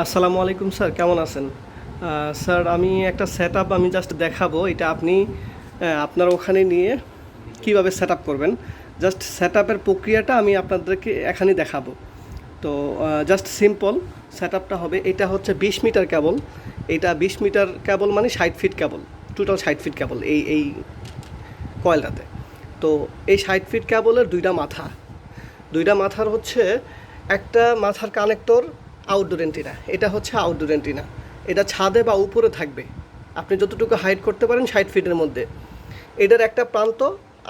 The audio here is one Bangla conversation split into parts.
আসসালামু আলাইকুম স্যার, কেমন আছেন? স্যার, আমি একটা সেটআপ আমি জাস্ট দেখাবো। এটা আপনি আপনার ওখানে নিয়ে কিভাবে সেটআপ করবেন, জাস্ট সেটআপের প্রক্রিয়াটা আমি আপনাদেরকে এখানে দেখাবো। তো জাস্ট সিম্পল সেটআপটা হবে, এটা হচ্ছে 20 মিটার কেবল। এটা 20 মিটার কেবল মানে 60 ফিট কেবল, টোটাল 60 ফিট কেবল এই কয়েলটাতে। তো এই 60 ফিট কেবলের দুইটা মাথার হচ্ছে, একটা মাথার কানেক্টর আউটডোর এন্টিনা, এটা হচ্ছে আউটডোর এন্টিনা। এটা ছাদে বা উপরে থাকবে, আপনি যতটুকু হাইট করতে পারেন 60 ফিটের মধ্যে। এটার একটা প্রান্ত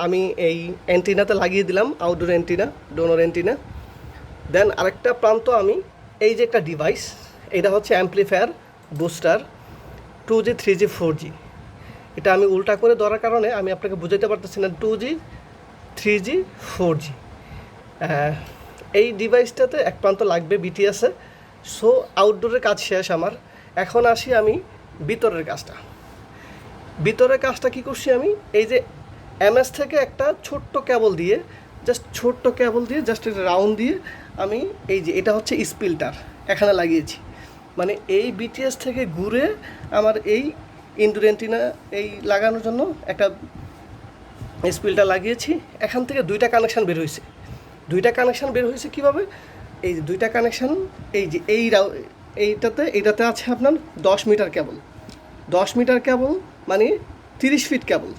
আমি এই অ্যান্টিনাতে লাগিয়ে দিলাম, আউটডোর অ্যান্টিনা, ডোনর অ্যান্টিনা। দেন আরেকটা প্রান্ত আমি এই যে একটা ডিভাইস, এটা হচ্ছে amplifier booster 2G 3G 4G। এটা আমি উল্টা করে ধরার কারণে আমি আপনাকে বুঝাইতে পারতেছি না। 2G 3G 4G এই ডিভাইসটাতে এক প্রান্ত লাগবে বিটিএসে। সো আউটডোরের কাজ শেষ আমার। এখন আসি আমি ভিতরের কাজটা কী করছি আমি, এই যে এমএস থেকে একটা ছোট্ট কেবল দিয়ে, জাস্ট রাউন্ড দিয়ে আমি এই যে এটা হচ্ছে স্পিলটার এখানে লাগিয়েছি। মানে এই বিটিএস থেকে ঘুরে আমার এই ইনডোর অ্যান্টিনা এই লাগানোর জন্য একটা স্পিলটা লাগিয়েছি। এখান থেকে দুইটা কানেকশান বের হয়েছে কীভাবে? এই যে দুইটা কানেকশান, এই যে এইটাতে আছে আপনার 10 মিটার কেবল। 10 মিটার কেবল মানে 30 ফিট কেবল।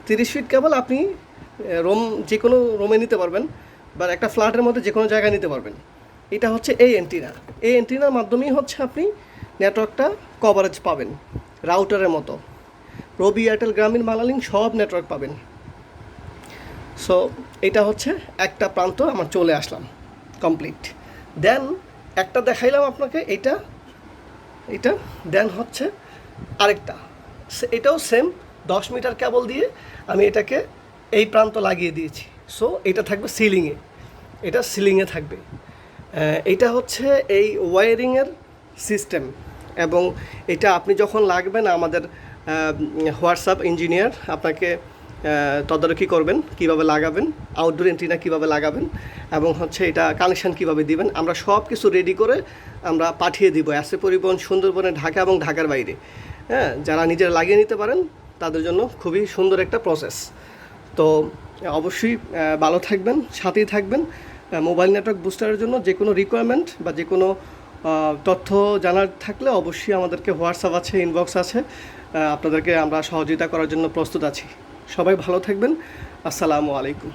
30 ফিট কেবল আপনি যে কোনো রুমে নিতে পারবেন, বা একটা ফ্ল্যাটের মধ্যে যে কোনো জায়গায় নিতে পারবেন। এটা হচ্ছে এই অ্যান্টিনার মাধ্যমেই হচ্ছে আপনি নেটওয়ার্কটা কভারেজ পাবেন, রাউটারের মতো। রবি, এয়ারটেল, গ্রামীণ, বাংলালিং সব নেটওয়ার্ক পাবেন। সো এটা হচ্ছে একটা প্রান্ত আমার চলে আসলাম কমপ্লিট। দেন একটা দেখাইলাম আপনাকে, এটা দেন হচ্ছে আরেকটা, এটাও সেম 10 মিটার কেবল দিয়ে আমি এটাকে এই প্রান্ত লাগিয়ে দিয়েছি। সো এটা থাকবে সিলিংয়ে থাকবে। এটা হচ্ছে এই ওয়্যারিংয়ের সিস্টেম। এবং এটা আপনি যখন লাগবেন, আমাদের হোয়াটসঅ্যাপ ইঞ্জিনিয়ার আপনাকে তদারকি করবেন কীভাবে লাগাবেন, আউটডোর এন্টিনা কীভাবে লাগাবেন, এবং হচ্ছে এটা কানেকশান কীভাবে দিবেন। আমরা সব কিছু রেডি করে আমরা পাঠিয়ে দিব এসএ পরিবহন, সুন্দরবনে, ঢাকা এবং ঢাকার বাইরে। হ্যাঁ, যারা নিজেরা লাগিয়ে নিতে পারেন তাদের জন্য খুবই সুন্দর একটা প্রসেস। তো অবশ্যই ভালো থাকবেন, সাথেই থাকবেন। মোবাইল নেটওয়ার্ক বুস্টারের জন্য যে কোনো রিকোয়ারমেন্ট বা যে কোনো তথ্য জানার থাকলে অবশ্যই আমাদেরকে হোয়াটসঅ্যাপ আছে, ইনবক্স আছে, আপনাদেরকে আমরা সহযোগিতা করার জন্য প্রস্তুত আছি। সবাই ভালো থাকবেন। আসসালামু আলাইকুম।